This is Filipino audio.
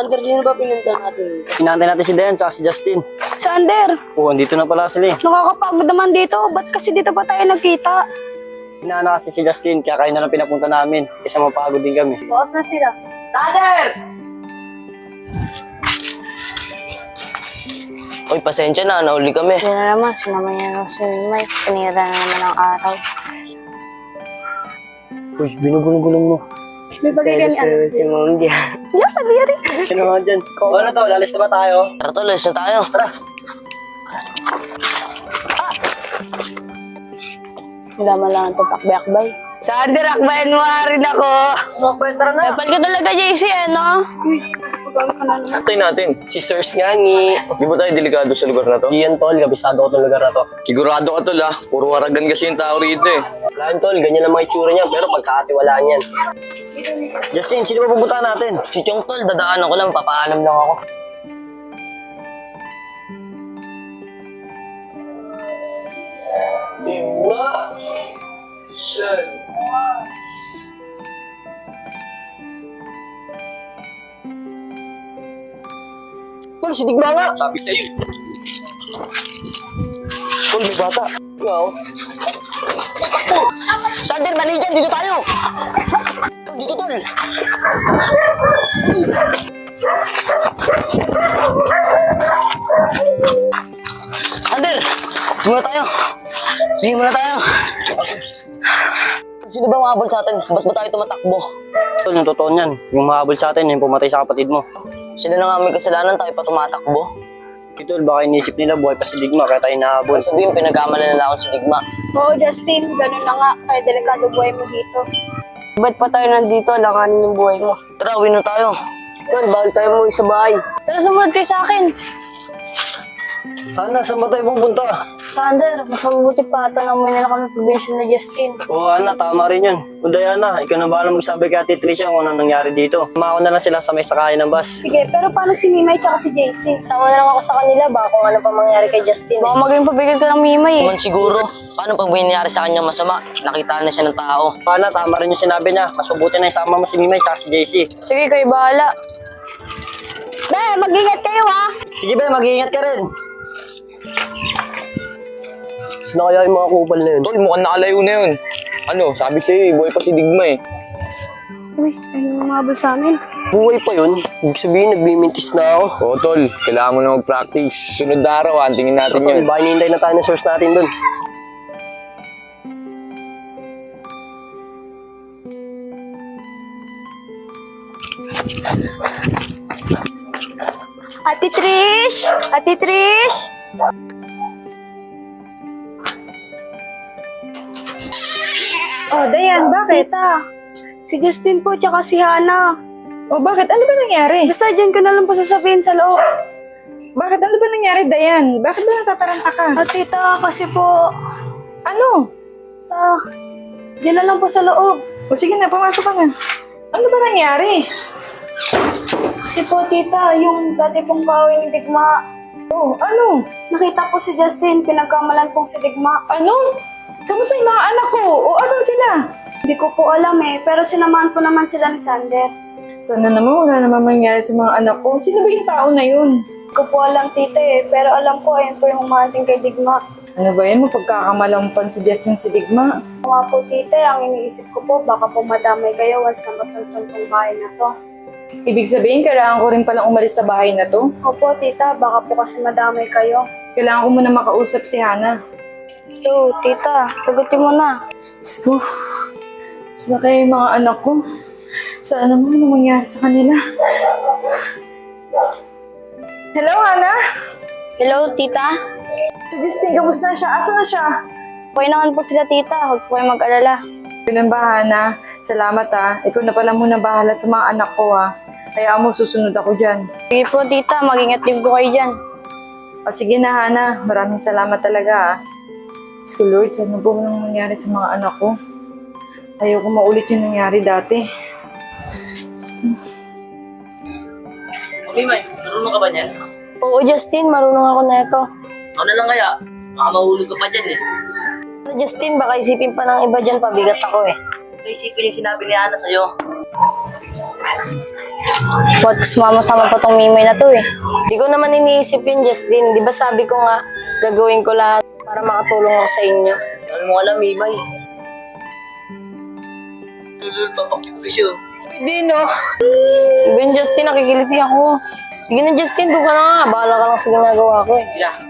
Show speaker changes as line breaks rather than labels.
Sander, sino ba pinunta natin dito?
Inaantay natin si Dayan saka si Justin.
Sander,
Oo, andito na pala sila eh.
nakakapagod naman dito. Ba't kasi dito pa tayo nagkita?
Inaana kasi si Justin, kaya kayo na lang pinapunta namin. Kasi mapagod din kami.
Bukas na sila.
Sander! Uy, pasensya na, nahuli kami.
Yan na naman, sinama niya na si Mimay. Pinira na naman ang araw.
Uy, binubulong-bulong mo.
May bagay ka ni
Si Munggi.
Yan, taliri.
Sino nga dyan? Ano to, lalis na ba tayo?
Tara tol, alis na tayo. Tara.
Wala man lang ito pakbay-akbay.
Sander, akbayan mo rin ako.
Tara na.
Kapal ka talaga, JC, no? Pagkakang ka na naman.
Patay natin. Si Sirs nga ni... Di ba tayo delikado sa lugar na to?
Iyan tol, kabisado ko itong lugar na to.
Sigurado ka tol ha. Puro haragan kasi yung tao rito eh.
Wala tol, ganyan ang mga itsura niya, pero pagkakatiwalaan yan. Justin, sino ba pupuntahan natin?
Si Chong tol, dadaanan ko lang, papaalam lang ako.
Tol, si Digma nga!
Sabi sa'yo.
Tol, may bata.
Yo. Sander, mali dyan, dito tayo. Dito tol. Sander, muna tayo. Sige muna tayo. Sino ba mahabol sa atin? Ba't ba tayo tumatakbo?
Tol, yung totoo niyan. Yung mahabol sa atin, yung pumatay sa kapatid mo.
Sila na nga may kasalanan, tayo pa tumatakbo.
Tol, baka inisip nila buhay pa si Digma, kaya tayo nahabol.
Kung sabihin, pinagkamala nila ako si Digma.
Oo, Justin, ganun na nga. Kaya delikado buhay mo dito. Ba't pa tayo nandito? Langanin yung buhay mo.
Tara, uwi na tayo.
Tol, bawal tayo mo sa bahay. Tara, sumunod kayo sa akin.
Ana, saan ba tayo pupunta?
Sander, mas mabuti pa ito nang may nila kami provision na Justin.
Oo, Ana, tama rin yun. O Diana, ikaw na bahala magsabi kay Ate Tricia kung anong nangyari dito. Mao na lang sila sa may sakayan ng bus.
Sige, pero paano si Mimay tsaka si JC? Sama na lang ako sa kanila ba kung ano pa mangyari kay Justin. Baka maging pabigil ka ng Mimay eh.
Naman siguro. Paano pag may nangyari sa kanya masama? Nakita na siya ng tao.
Ana, tama rin yung sinabi niya. Mas mabuti na isama mo si Mimay at si JC.
Sige, kayo bahala. Be, mag-ingat kayo ha!
Sige ba, mag-iingat ka rin. Sino kaya yung mga kupal na yun?
Tol, mukhang nakalayo na yun. Ano, sabi sa'yo, buhay pa si Digma eh.
Uy, ano umabol sa amin?
Buhay pa yun. Ibig sabihin, nagmimintis na ako.
Oo tol, kailangan mo na mag-practice. Sunod na araw, tingin natin yun.
Baka hinihintay na tayo ng source natin dun.
Ate Trish! Ate Trish!
Oh, Dayan, bakit?
Tita, si Justin po tsaka si Hana.
Oh, bakit? Ano ba nangyari?
Basta dyan ko na lang po sasabihin sa loob.
Bakit? Ano ba nangyari, Dayan? Bakit ba natataranta ka?
Tita, kasi po,
Ano?
dyan na lang po sa loob.
O sige na, pumasok ka na. Ano ba nangyari?
Kasi po, tita, yung dati pong bawi ni Digma,
Oh, ano?
nakita po si Justin, pinagkamalan pong si Digma.
Ano? Kamusta yung mga anak ko? O, asan sila?
Hindi ko po alam eh, pero sinamahan po naman sila ni Sander.
Sana naman wala naman mangyari sa mga anak ko. Sino ba yung tao na yun?
Hindi ko po alam, tita eh, pero alam ko, ayun po yung humahanting kay Digma.
Ano ba yan? Mapagkakamalampan si Justin si Digma.
Mga po, tita, ang iniisip ko po, baka po madamay kayo once na matuntun tong bahay na to.
Ibig sabihin, kailangan ko rin palang umalis sa bahay na to.
Opo, tita, baka po kasi madamay kayo.
Kailangan ko muna makausap si Hana.
So, tita, sagutin mo na.
Diyos ko. Saan na kaya yung mga anak ko? Sana naman ano mangyari sa kanila? Hello, Hana?
Hello, tita?
Si Justin, kamusta na siya? Asa na siya?
Okay naman po sila, tita. Huwag po kayo mag-alala.
Ganun ba, Hana? Salamat ha. Ikaw na pala muna bahala sa mga anak ko ha. Kaya mo susunod ako dyan.
Sige po, tita. Mag-ingat din po kayo dyan.
O sige na, Hana. Maraming salamat talaga ha. Diyos ko, Lord, saan po nang nangyari sa mga anak ko? Ayoko maulit yung nangyari dati.
Okay, May. Marunong ka ba niyan?
Oo, Justin. Marunong ako na ito.
Ako na lang kaya. Baka mahulog ka pa dyan eh.
Justin, baka isipin pa ng iba dyan. Pabigat ako eh.
Naisipin yung sinabi ni Ana sa'yo.
Ba't sumama-sama pa tong Mimay na to eh? Di ko naman iniisip yun, Justin. Di ba sabi ko nga, gagawin ko lahat para makatulong ako sa inyo.
Ano mo alam, Mimay?
Hindi, no?
Di ba yun, Justin? Nakikiliti ako. Sige na, Justin. Doon ka na nga. Bahala ka lang sa ginagawa ko eh.
Yeah.